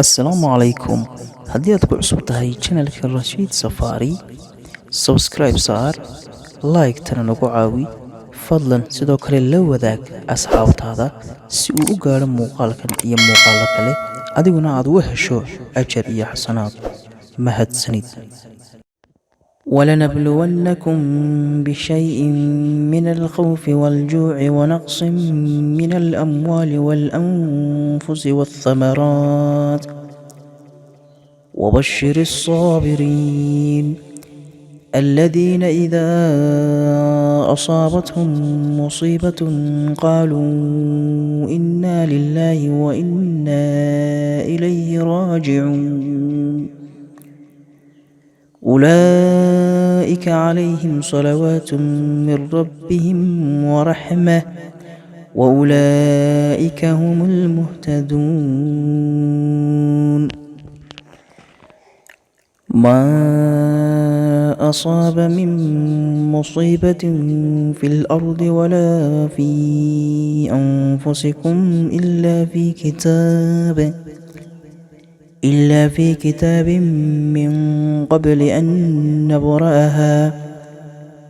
Assalaamu calaykum. Haddii aad ku cusub tahay channelka Rashiid Safaari, subscribe saar, like-tana nagu caawi. Fadlan sidoo kale la wadaag asxaabtaada si uu u gaadho muuqaalkan iyo muuqaallo kale, adiguna aad u hesho ajar iyo xasanaad. Mahadsanid. ولنبلونكم بشيء من الخوف والجوع ونقص من الأموال والأنفس والثمرات وبشر الصابرين الذين إذا أصابتهم مصيبة قالوا إنا لله وإنا إليه راجعون أولئك عليهم صلوات من ربهم ورحمة وأولئك هم المهتدون. ما أصاب من مصيبة في الأرض ولا في أنفسكم إلا في كتاب من قبل أن نبرأها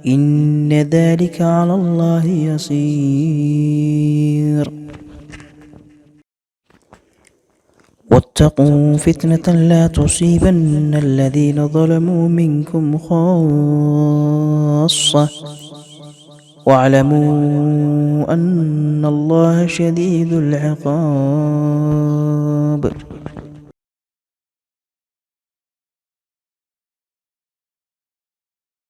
إن ذلك على الله يسير. واتقوا فتنة لا تصيبن الذين ظلموا منكم خاصة واعلموا أن الله شديد العقاب.